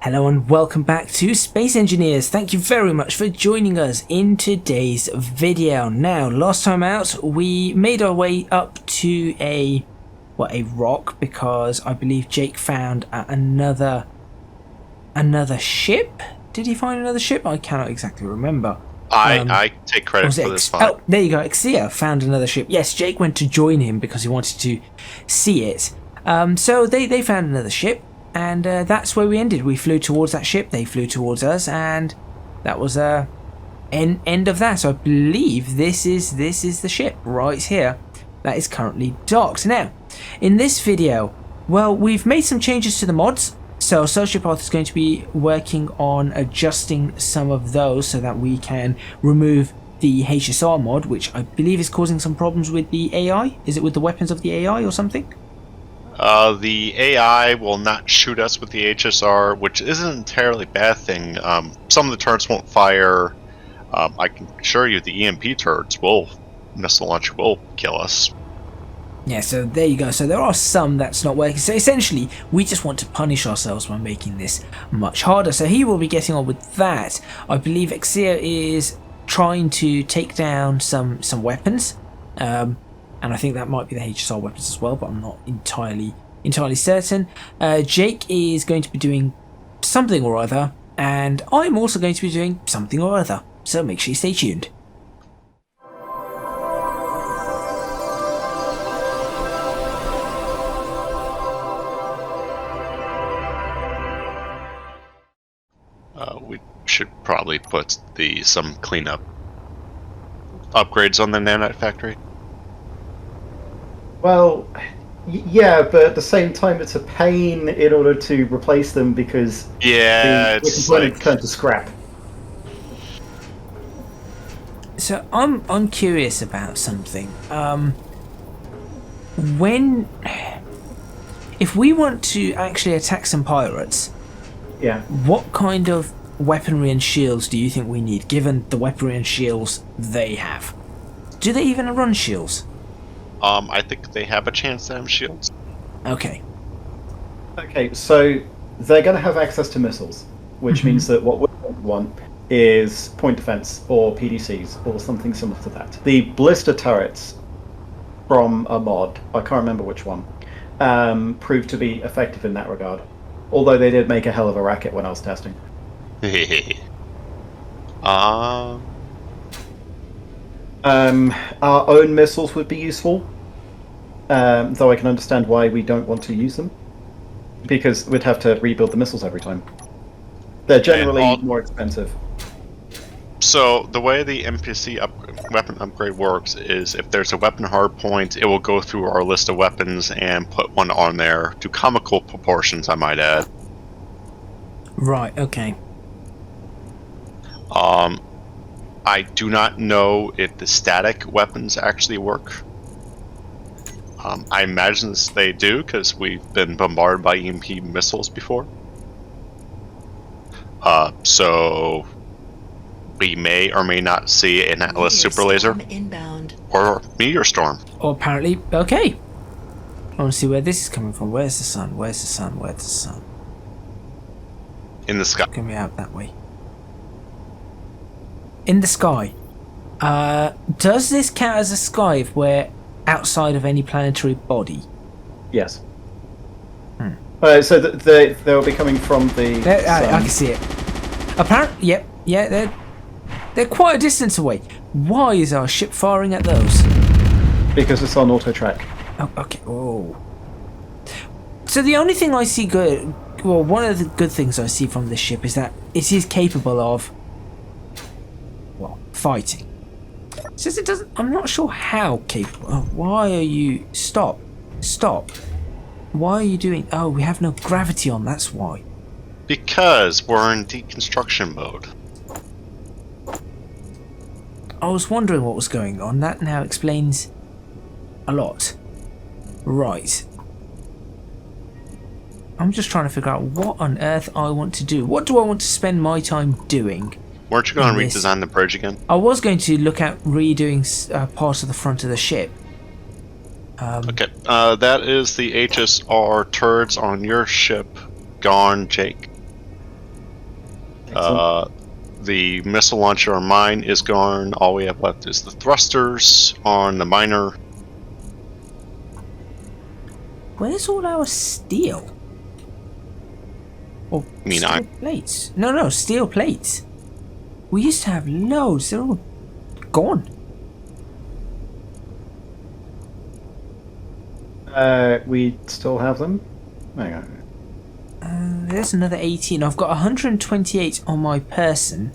Hello and welcome back to Space Engineers. Thank you very much for joining us in today's video. Now, last time out, we made our way up to a rock because I believe Jake found another ship. Did he find another ship? I cannot exactly remember. I take credit for this find. Oh, there you go. Xia found another ship. Yes, Jake went to join him because he wanted to see it. So they found another ship. And that's where we ended. We flew towards that ship, they flew towards us, and that was end of that. So I believe this is the ship right here that is currently docked. Now, in this video, well, we've made some changes to the mods. So Sociopath is going to be working on adjusting some of those so that we can remove the HSR mod, which I believe is causing some problems with the AI. Is it with the weapons of the AI or something? The AI will not shoot us with the HSR, which isn't entirely a bad thing. Some of the turrets won't fire. I can assure you the EMP turrets missile launch will kill us. Yeah, so there you go. So there are some that's not working. So essentially, we just want to punish ourselves by making this much harder. So he will be getting on with that. I believe Xia is trying to take down some weapons. And I think that might be the HSR weapons as well, but I'm not entirely certain. Jake is going to be doing something or other, and I'm also going to be doing something or other. So make sure you stay tuned. We should probably put some cleanup upgrades on the nanite factory. Well, yeah, but at the same time, it's a pain in order to replace them because the component turned to scrap. So I'm curious about something. If we want to actually attack some pirates, yeah, what kind of weaponry and shields do you think we need, given the weaponry and shields they have? Do they even run shields? I think they have a chance to have shields. Okay. Okay, so they're going to have access to missiles, which means that what we want is point defense or PDCs or something similar to that. The blister turrets from a mod, I can't remember which one, proved to be effective in that regard. Although they did make a hell of a racket when I was testing. Our own missiles would be useful, though I can understand why we don't want to use them, because we'd have to rebuild the missiles every time. They're generally more expensive. So the way the NPC weapon upgrade works is if there's a weapon hard point, it will go through our list of weapons and put one on there, to comical proportions, I might add. Right, okay. I do not know if the static weapons actually work. I imagine they do, because we've been bombarded by EMP missiles before. So we may or may not see an Atlas super laser inbound. or meteor storm. Or apparently, okay. I want to see where this is coming from. Where's the sun? Where's the sun? Where's the sun? In the sky. Coming out that way. In the sky. Does this count as a sky if we're outside of any planetary body? Yes. So they'll be coming from the sun. I can see it. Apparently, yep, yeah, they're quite a distance away. Why is our ship firing at those? Because it's on auto track. Oh, okay. Oh. So the only thing I see good, well, one of the good things I see from this ship is that it is capable of, well, fighting. It's just it doesn't. I'm not sure how capable. Oh, why are you? Stop. Why are you doing? Oh, we have no gravity on. That's why. Because we're in deconstruction mode. I was wondering what was going on. That now explains a lot. Right. I'm just trying to figure out what on earth I want to do. What do I want to spend my time doing? Weren't you going to redesign the bridge again? I was going to look at redoing part of the front of the ship. Okay, that is the HSR turrets on your ship gone, Jake. The missile launcher on mine is gone. All we have left is the thrusters on the miner. Where's all our steel? Or mean steel plates? No, steel plates. We used to have loads. They're all gone. We still have them? Hang on. There's another 18. I've got 128 on my person.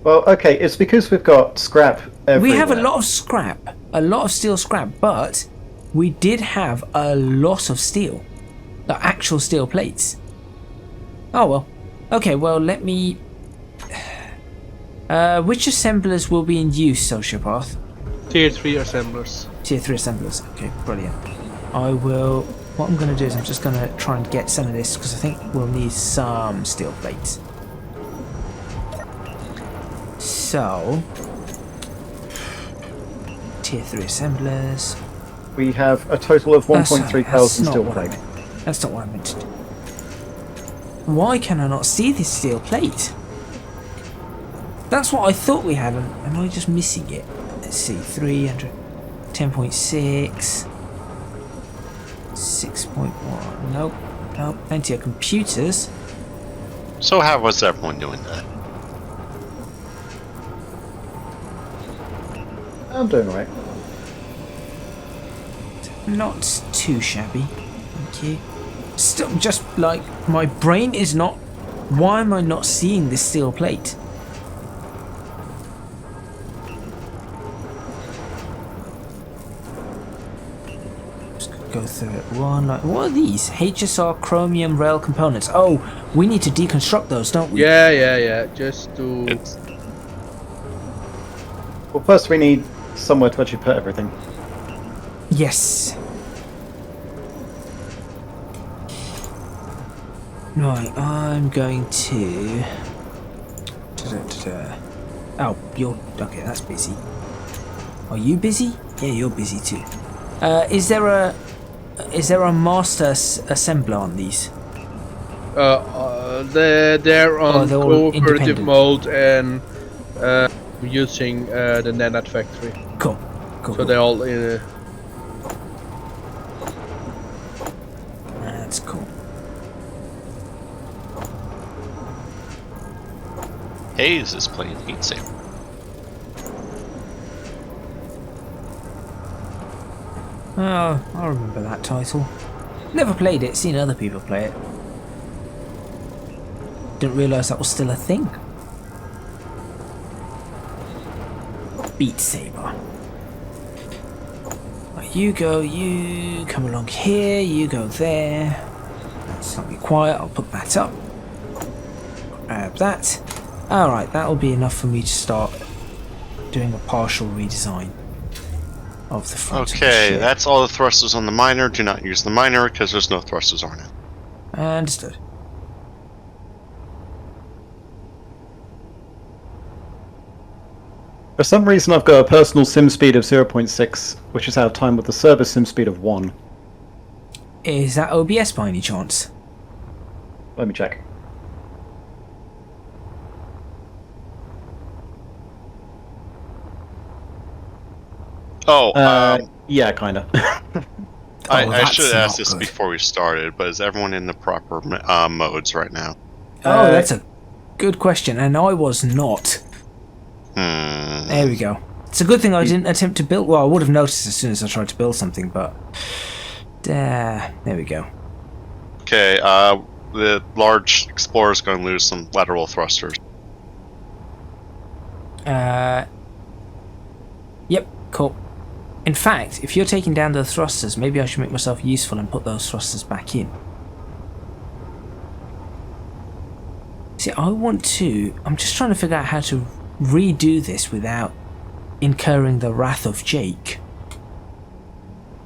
Well, okay, it's because we've got scrap everywhere. We have a lot of scrap. A lot of steel scrap, but we did have a lot of steel. Like actual steel plates. Oh well. Okay, well let me... which assemblers will be in use, Sociopath? Tier 3 assemblers. Tier 3 assemblers. Okay, brilliant. I will... What I'm going to do is I'm just going to try and get some of this, because I think we'll need some steel plates. So... Tier 3 assemblers... We have a total of 1.3 thousand steel plate. That's not what I meant to do. Why can I not see this steel plate? That's what I thought we had. Am I just missing it? Let's see. 300... 10.6... 6.1. Nope. Plenty of computers. So how was everyone doing that? I'm doing alright. Not too shabby. Thank you. Still, just like, my brain is not... Why am I not seeing this steel plate? Go through it one. Like, what are these? HSR chromium rail components. Oh, we need to deconstruct those, don't we? Yeah. Just to. Well, first we need somewhere to actually put everything. Yes. Right, I'm going to. Oh, you're okay. That's busy. Are you busy? Yeah, you're busy too. Is there a master assembler on these? They're on they're all cooperative independent. mode and using the nanite factory. Cool. So they're all in. That's cool. Hayes is playing Heat Saber. Oh, I remember that title. Never played it, seen other people play it. Didn't realise that was still a thing. Beat Saber. Right, you come along here, you go there. Let's not be quiet, I'll put that up. Grab that. Alright, that'll be enough for me to start doing a partial redesign of the front of the Okay, ship. that's all the thrusters on the miner. Do not use the miner because there's no thrusters on it. Understood. For some reason I've got a personal sim speed of 0.6, which is out of time with the service sim speed of 1. Is that OBS by any chance? Let me check. Oh, Yeah, kinda. I that's should ask not this good. before we started, but is everyone in the proper modes right now? Oh, that's a good question, and I was not. There we go. It's a good thing I didn't attempt to build. Well, I would have noticed as soon as I tried to build something, but there we go. Okay, the large explorer is going to lose some lateral thrusters. Yep, cool. In fact, if you're taking down the thrusters, maybe I should make myself useful and put those thrusters back in. See, I'm just trying to figure out how to redo this without incurring the wrath of Jake.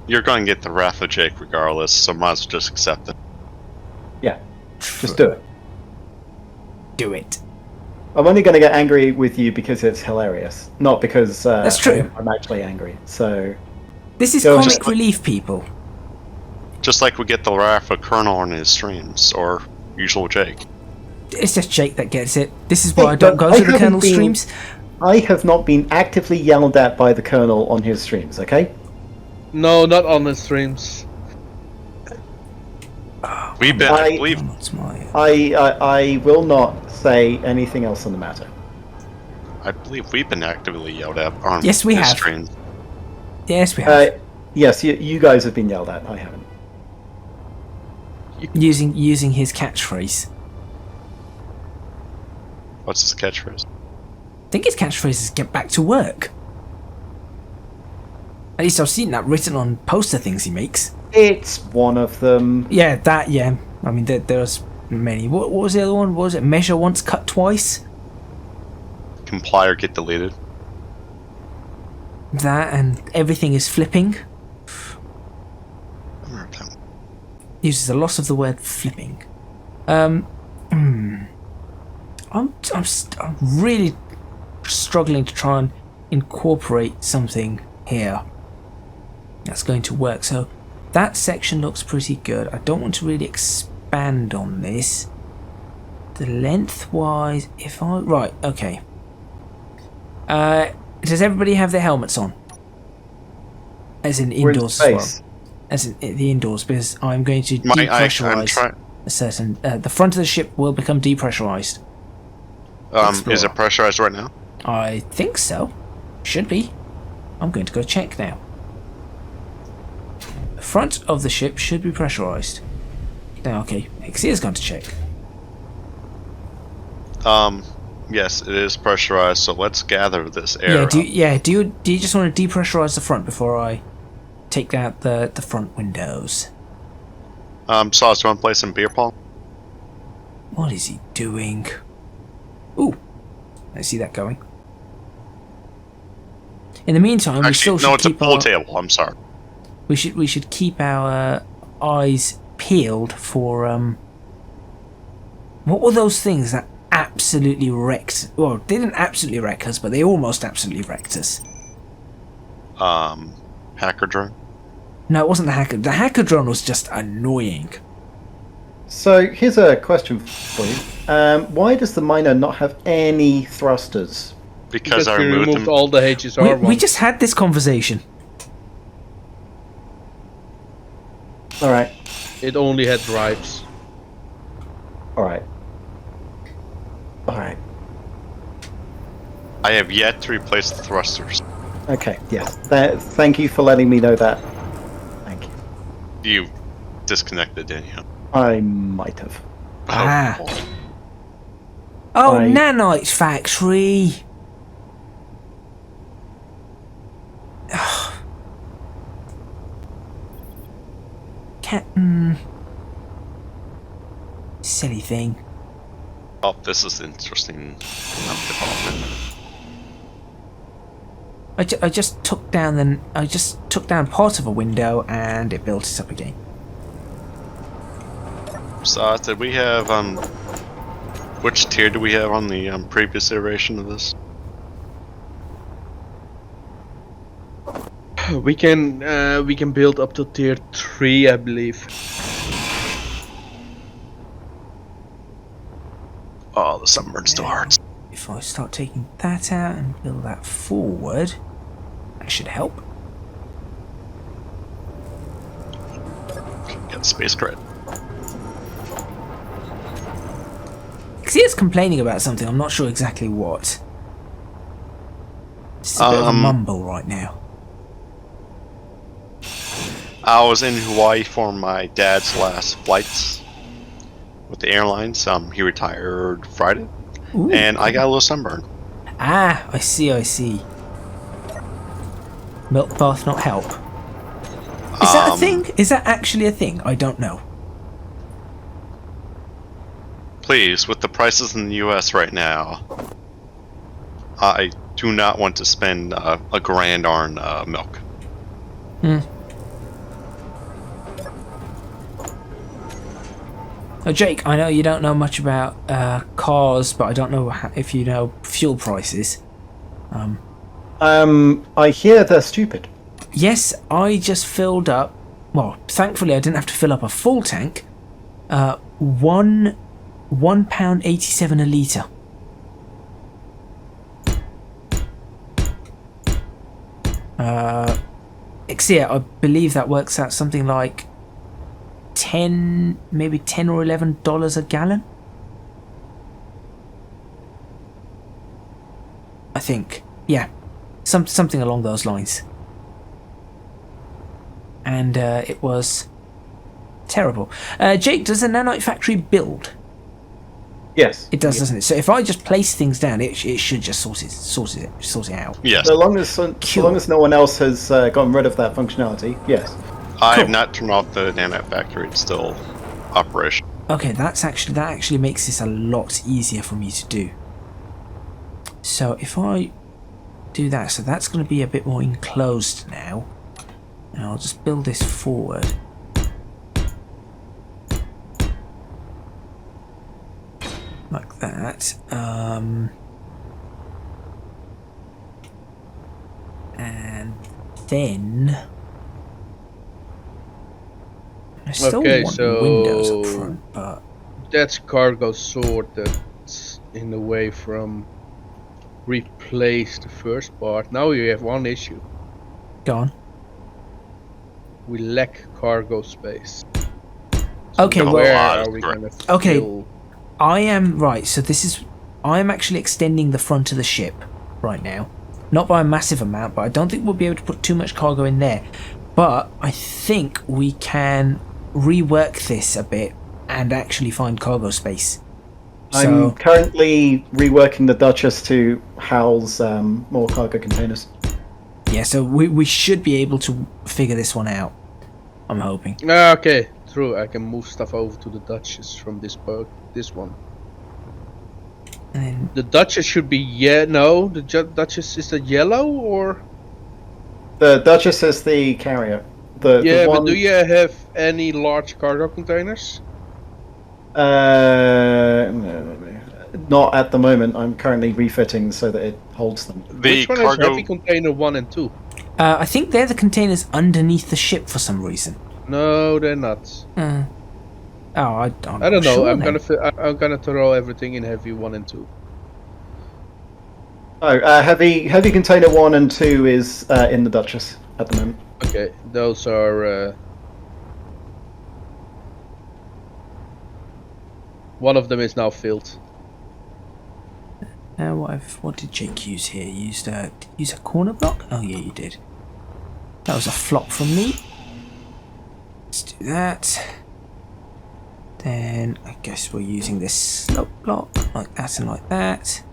You're going to get the wrath of Jake regardless, so might as well just accept it. Yeah, just do it. Do it. I'm only going to get angry with you because it's hilarious, not because That's true. I'm actually angry. So This is Go comic just- relief, people. Just like we get the wrath of Colonel on his streams, or usual Jake. It's just Jake that gets it. This is why Hey, I don't but go I to the haven't Colonel's been- streams. I have not been actively yelled at by the Colonel on his streams, okay? No, not on the streams. We've been, I believe, Oh, that's my... I will not say anything else on the matter. we've been actively yelled at on Yes, we his have. streams. Yes, we have. Yes, you guys have been yelled at. I haven't. Using his catchphrase. What's his catchphrase? I think his catchphrase is "get back to work." At least I've seen that written on poster things he makes. It's one of them. Yeah, that. Yeah. I mean, there's many. What was the other one? What was it? Measure once, cut twice. Comply or get deleted. That and everything is flipping. Uses a lot of the word flipping. I'm really struggling to try and incorporate something here that's going to work. So that section looks pretty good. I don't want to really expand on this. The lengthwise, if I right, okay. Does everybody have their helmets on? As in We're in indoors as well. space. As in the indoors, because I'm going to I'm depressurize trying. a certain. The front of the ship will become depressurized. Is it pressurized right now? I think so. Should be. I'm going to go check now. The front of the ship should be pressurized. Now, okay, Xia's going to check. Yes, it is pressurized. So let's gather this air. Do you just want to depressurize the front before I take out the front windows? Sauce, do you want to play some beer pong? What is he doing? Ooh, I see that going. In the meantime, we still should no, it's a keep pool our, table. I'm sorry. we should keep our eyes peeled for what were those things that absolutely wrecked? Well, they didn't absolutely wreck us, but they almost absolutely wrecked us. Hacker drone. No, it wasn't the hacker. The hacker drone was just annoying. So here's a question for you. Why does the miner not have any thrusters? Because I we removed removed them. all the HSR We ones. just had this conversation. All right, It only had drives. all right, all right. I have yet to replace the thrusters. Okay, yes. Thank you for letting me know that. Thank you. You disconnected, didn't you? I might have. Ah. boy. Oh, I- Nanite Factory. Silly thing. Oh, this is interesting development. I just took down part of a window and it built it up again. So, did we have which tier do we have on the previous iteration of this? We can build up to tier 3, I believe. Oh, the sunburn still hurts. If I start taking that out and build that forward, that should help. Get space credit. Xia's complaining about something, I'm not sure exactly what. It's a bit of a mumble right now. I was in Hawaii for my dad's last flights with the airlines. He retired Friday, Ooh. and I got a little sunburn. Ah, I see. Milk bath not help. Is that a thing? Is that actually a thing? I don't know. Please, with the prices in the U.S. right now, I do not want to spend a grand on milk. Oh, Jake, I know you don't know much about cars, but I don't know if you know fuel prices. I hear they're stupid. Yes, I just filled up. Well, thankfully I didn't have to fill up a full tank. One £1.87 a litre. Exia, I believe that works out something like maybe $10 or $11 a gallon. I think, yeah, something along those lines. And it was terrible. Jake, does a nanite factory build? Yes. It does, doesn't it? So if I just place things down, it should just sort it out. Yes. So long as no one else has gotten rid of that functionality, yes. I have Cool. not turned off the nanite factory. It's still operational. Okay, that actually makes this a lot easier for me to do. So if I do that, so that's going to be a bit more enclosed now. And I'll just build this forward. Like that. And then I still Okay, want so- windows up front, but That's cargo sort that's in the way from replace the first part. Now we have one issue. go on. We lack cargo space. Okay, No, well, Where that's are we correct. gonna Okay. fill? I am right. So I am actually extending the front of the ship right now, not by a massive amount, but I don't think we'll be able to put too much cargo in there. But I think we can rework this a bit and actually find cargo space. I'm currently reworking the Duchess to house more cargo containers. Yeah, so we should be able to figure this one out. I'm hoping. Okay, true. I can move stuff over to the Duchess from this boat. This one. And then, The Duchess should be no. The Duchess is that yellow or? The Duchess is the carrier. The But one, do you have any large cargo containers? not at the moment. I'm currently refitting so that it holds them. The Which one is cargo. heavy container 1 and 2? I think they're the containers underneath the ship for some reason. No, they're not. I'm I don't not know. sure I'm then. gonna throw everything in heavy 1 and 2. Oh, heavy container 1 and 2 is in the Duchess at the moment. Okay, those are. One of them is now filled. What did Jake use here? Use a corner block? Oh yeah, you did. That was a flop from me. Let's do that. Then I guess we're using this slope block like that and like that.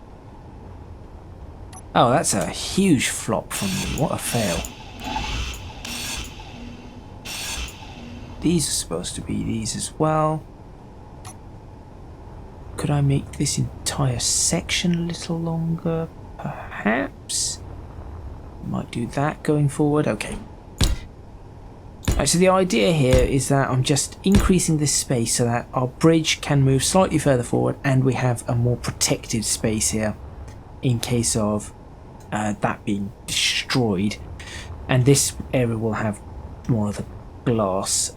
Oh, that's a huge flop from me. What a fail. These are supposed to be these as well. Could I make this entire section a little longer? Perhaps. Might do that going forward. Okay. Right, so the idea here is that I'm just increasing this space so that our bridge can move slightly further forward and we have a more protected space here in case of that being destroyed. And this area will have more of the glass.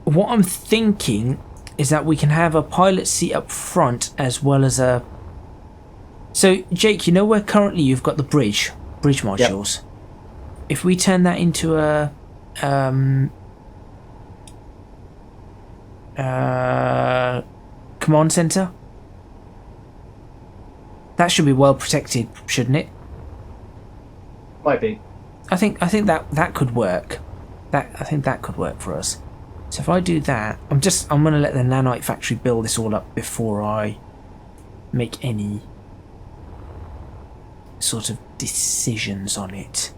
What I'm thinking is that we can have a pilot seat up front as well as a... So, Jake, you know where currently you've got the bridge modules? Yep. If we turn that into a... command center, that should be well protected, shouldn't it? Might be. I think that could work. I think that could work for us. So if I do that, I'm going to let the nanite factory build this all up before I make any sort of decisions on it.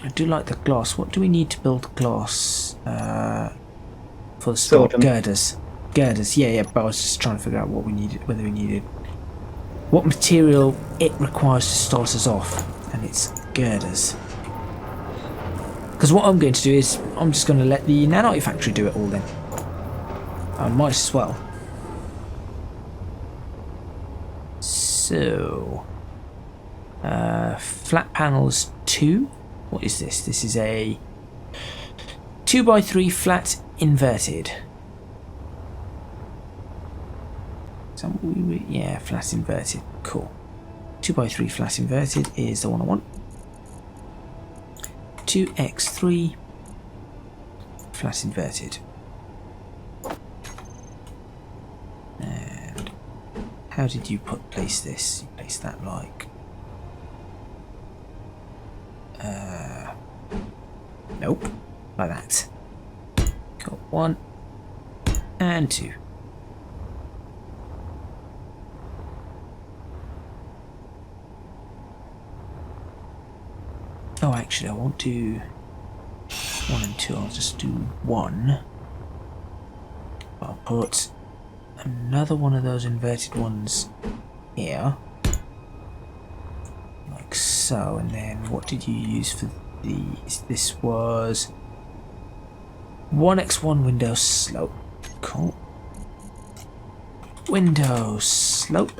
I do like the glass. What do we need to build glass for the store? Girders. Yeah, but I was just trying to figure out what we needed, whether we needed what material it requires to start us off, and it's girders. Because what I'm going to do is I'm just going to let the nanite factory do it all then. I might as well. So, flat panels 2. What is this? This is a 2x3 flat inverted. So yeah, flat inverted. Cool. 2x3 flat inverted is the one I want. 2x3 flat inverted. And how did you place this? You placed that like nope, like that. Cool. 1 and 2. Oh, actually, I won't do 1 and 2. I'll just do 1. I'll put another one of those inverted ones here, like so. And then what did you use for these? This was 1x1 window slope. Cool. Window slope.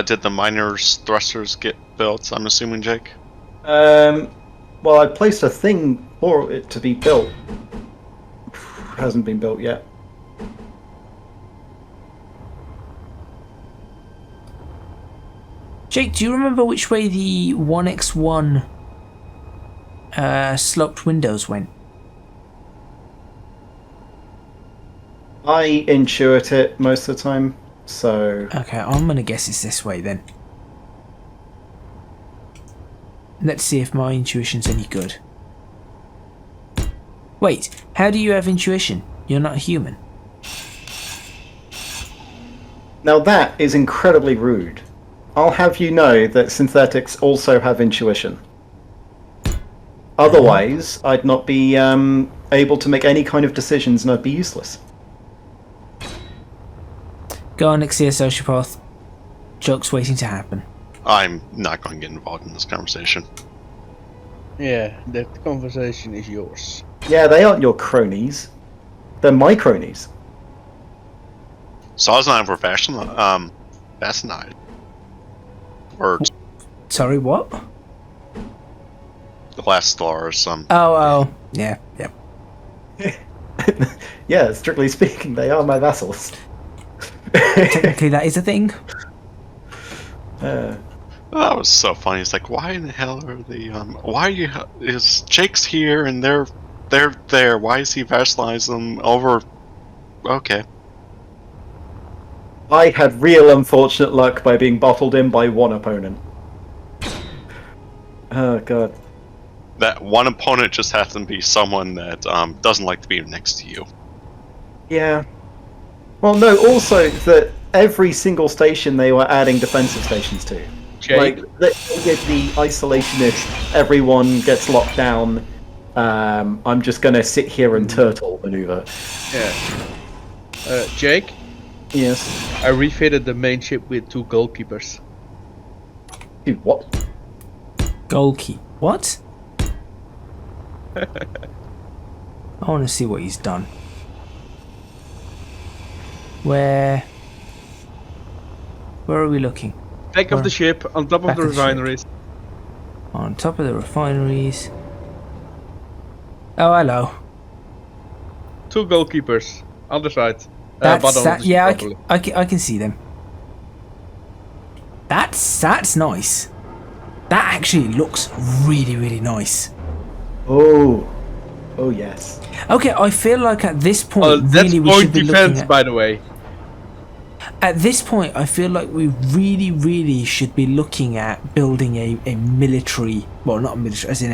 Did the miners' thrusters get built? I'm assuming, Jake. Well, I placed a thing for it to be built. Hasn't been built yet. Jake, do you remember which way the 1x1 sloped windows went? I intuit it most of the time, so... Okay, I'm gonna guess it's this way then. Let's see if my intuition's any good. Wait, how do you have intuition? You're not human. Now that is incredibly rude. I'll have you know that synthetics also have intuition. Otherwise, I'd not be able to make any kind of decisions and I'd be useless. Go on, Nixia Sociopath. Joke's waiting to happen. I'm not going to get involved in this conversation. Yeah, that conversation is yours. Yeah, they aren't your cronies. They're my cronies. So I was not professional. Fascinated. Or Sorry, what? the last stars. Oh, yeah. Yeah, strictly speaking, they are my vassals. Technically, that is a thing. That was so funny. It's like, why in the hell are the why are you? Is Jake's here and they're there? Why is he vassalizing them over? Okay. I had real unfortunate luck by being bottled in by one opponent. Oh god. That one opponent just happens to be someone that doesn't like to be next to you. Yeah. Well, no, also that every single station they were adding defensive stations to. Jake? Like, they did the isolationist, everyone gets locked down, I'm just gonna sit here and turtle maneuver. Yeah. Jake? Yes. I refitted the main ship with 2 goalkeepers. Dude, what? Goalkeep. What? I want to see what he's done. Where are we looking? Back of the ship, on top of Back the of the ship. refineries. On top of the refineries. Oh, hello. 2 goalkeepers. Other side. That's bottom of that. the ship, Yeah, probably. I can see them. That's nice. That actually looks really, really nice. Oh. Oh, yes. Okay, I feel like at this point, Oh, that's really, we point should be defense, looking at. by the way. At this point, I feel like we really, really should be looking at building a military, well, not military, as in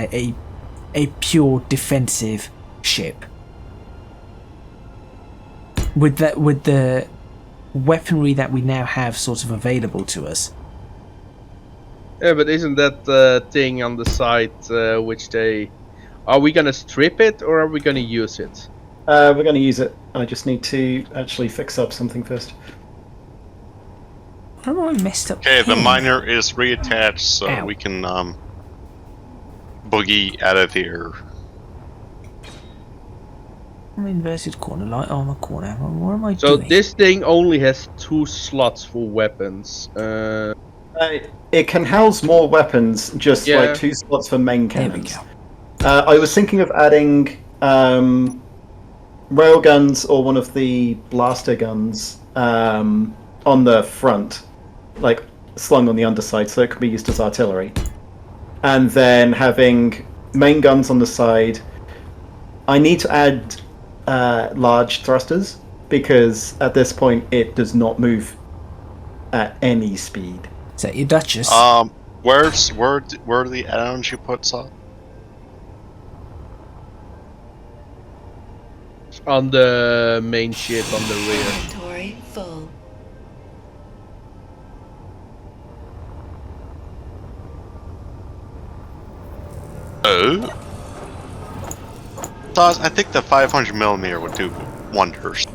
a pure defensive ship. With the weaponry that we now have sort of available to us. Yeah, but isn't that thing on the side which they... Are we gonna strip it or are we gonna use it? We're gonna use it. I just need to actually fix up something first. What am I messed up? Okay, the here? miner is reattached, so Ow. we can boogie out of here. I'm inverted corner, light armor corner. What am I So doing? this thing only has 2 slots for weapons. It can house more weapons, just Yeah. like 2 slots for main There we cannons. go. I was thinking of adding railguns or one of the blaster guns on the front, like slung on the underside, so it could be used as artillery. And then having main guns on the side. I need to add large thrusters because at this point it does not move at any speed. Is that your Duchess? Where are the add-ons you put, Saw? On the main ship on the rear. Inventory full. Oh. Saw, I think the 500mm would do wonders.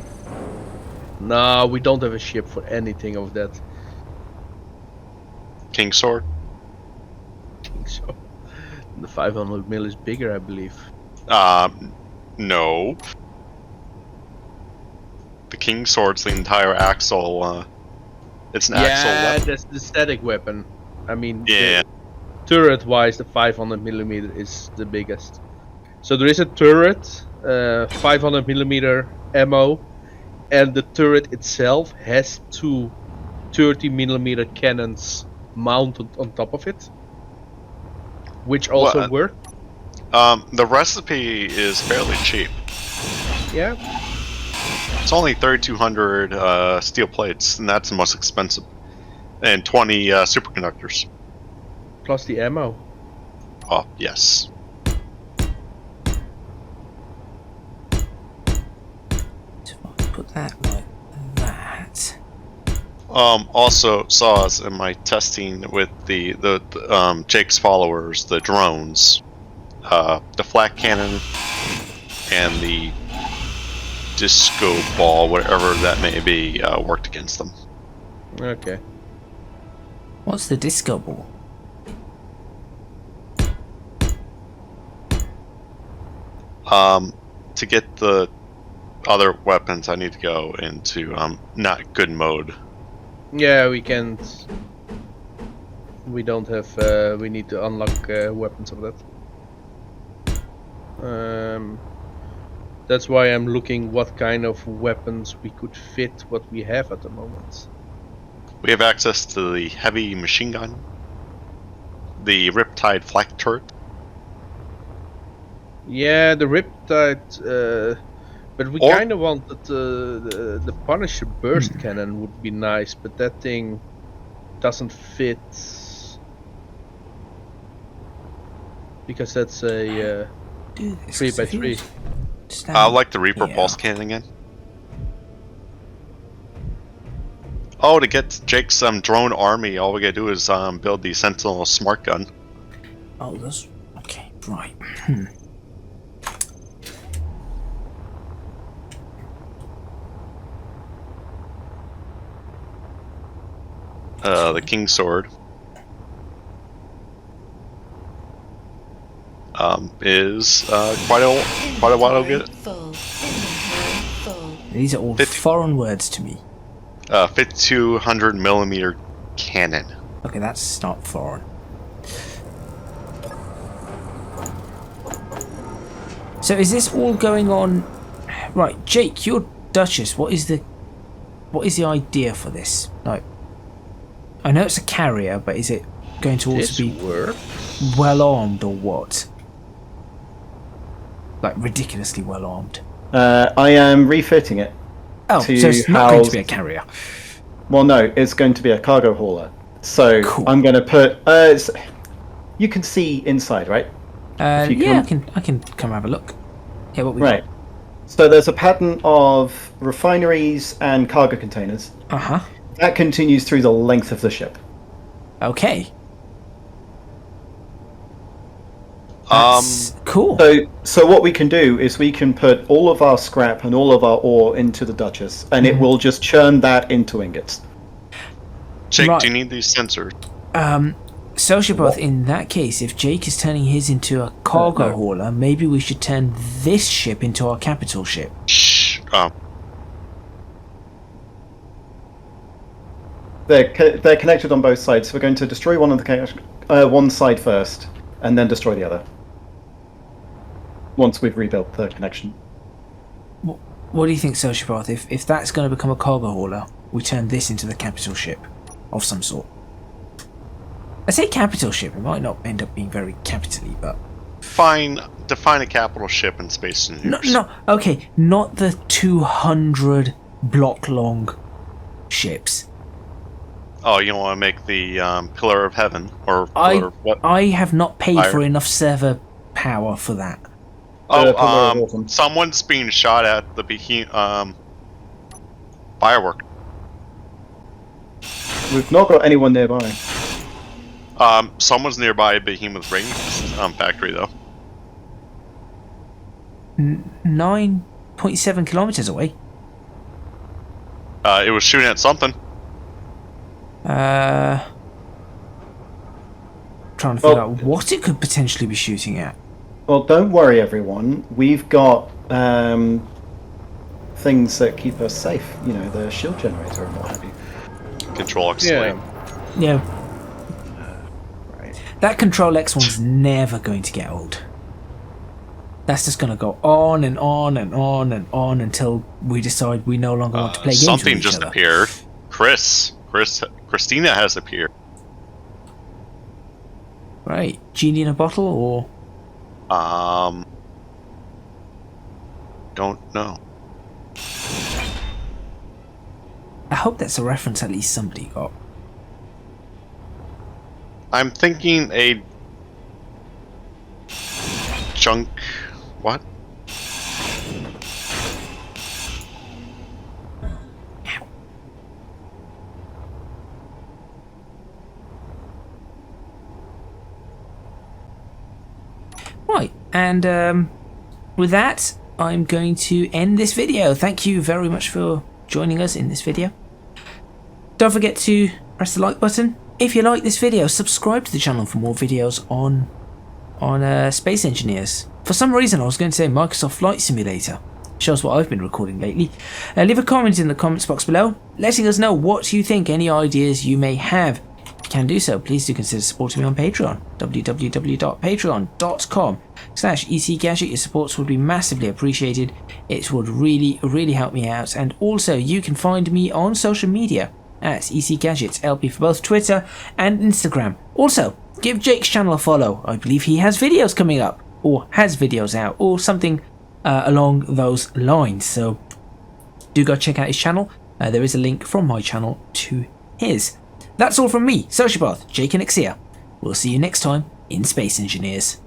No, we don't have a ship for anything of that. King Sword? I think so. The 500mm is bigger, I believe. No. The King Sword's the entire axle. It's an axle Yeah, weapon. that's the static weapon. I mean, Yeah. turret-wise, the 500mm is the biggest. So there is a turret, 500mm ammo, and the turret itself has 2 30mm cannons mounted on top of it, which also What? work. The recipe is fairly cheap. Yeah, It's only 3,200 steel plates, and that's the most expensive. And 20 superconductors. plus the ammo. Oh, yes. So if I put that like that. Also saw us in my testing with the Jake's followers, the drones, the flak cannon, and the disco ball, whatever that may be, worked against them. Okay. What's the disco ball? To get the other weapons, I need to go into not good mode. Yeah, we can't. We don't have. We need to unlock weapons of that. That's why I'm looking what kind of weapons we could fit what we have at the moment. We have access to the heavy machine gun, the Riptide flak turret. Yeah, the Riptide, but we Or- kind of wanted the Punisher burst cannon would be nice, but that thing doesn't fit because that's a Do this, 3 'cause by it 3. feels just I like the Reaper Yeah. pulse cannon again. Oh, to get Jake's drone army, all we gotta do is build the Sentinel smart gun. Oh, that's okay. Right. The King Sword. Is quite a while to get it. Full. Inventory full. These are all 50. foreign words to me. 5200mm cannon. Okay, that's not foreign. So is this all going on? Right, Jake, you're Duchess. What is the idea for this? Like, I know it's a carrier, but is it going to also This be works. well armed or what? Like ridiculously well armed. I am refitting it. Oh, To so it's not going to house- be a carrier. Well, no, it's going to be a cargo hauler. So Cool. I'm going to put. You can see inside, right? If you Yeah, come- I can come have a look. Yeah, what we Right. So there's a pattern of refineries and cargo containers. got? Uh huh. That continues through the length of the ship. Okay. Um, That's cool. So what we can do is we can put all of our scrap and all of our ore into the Duchess, and it will just churn that into ingots. Jake, Right. do you need these sensors? Sociopath, in that case, if Jake is turning his into a cargo no. hauler, maybe we should turn this ship into our capital ship. Shh. They're connected on both sides. So we're going to destroy one side first, and then destroy the other. Once we've rebuilt the connection. What do you think, Sociopath? If that's going to become a cargo hauler, we turn this into the capital ship of some sort. I say capital ship. It might not end up being very capitally, but Define a capital ship in Space Engineers. no. Okay, not the 200 block long ships. Oh, you want to make the Pillar of Heaven or Pillar of what? I have not paid Fire. for enough server power for that. Pillar of Autumn. Someone's being shot at the firework. We've not got anyone nearby. Someone's nearby a Behemoth Ring factory though. 9.7 kilometers away. It was shooting at something. Trying to figure out what it could potentially be shooting at. Well, don't worry, everyone. We've got things that keep us safe. You know, the shield generator and what have you. Control X. Yeah. Yeah, Right. that Control X one's never going to get old. That's just going to go on and on and on and on until we decide we no longer want to play games with Something each just other. appeared. Christina has appeared. Right, genie in a bottle, or Don't know. I hope that's a reference at least somebody got. I'm thinking a junk. What? Right, and with that, I'm going to end this video. Thank you very much for joining us in this video. Don't forget to press the like button. If you like this video, subscribe to the channel for more videos on Space Engineers. For some reason, I was going to say Microsoft Flight Simulator. Shows what I've been recording lately. Leave a comment in the comments box below, letting us know what you think, any ideas you may have. If you can do so, please do consider supporting me on Patreon. www.patreon.com/ECGadget. Your supports would be massively appreciated. It would really help me out. And also, you can find me on social media at ECGadgetLP for both Twitter and Instagram. Also, give Jake's channel a follow. I believe he has videos coming up, or has videos out, or something along those lines. So do go check out his channel. There is a link from my channel to his. That's all from me, Sociopath, Jake and Ixia. We'll see you next time in Space Engineers.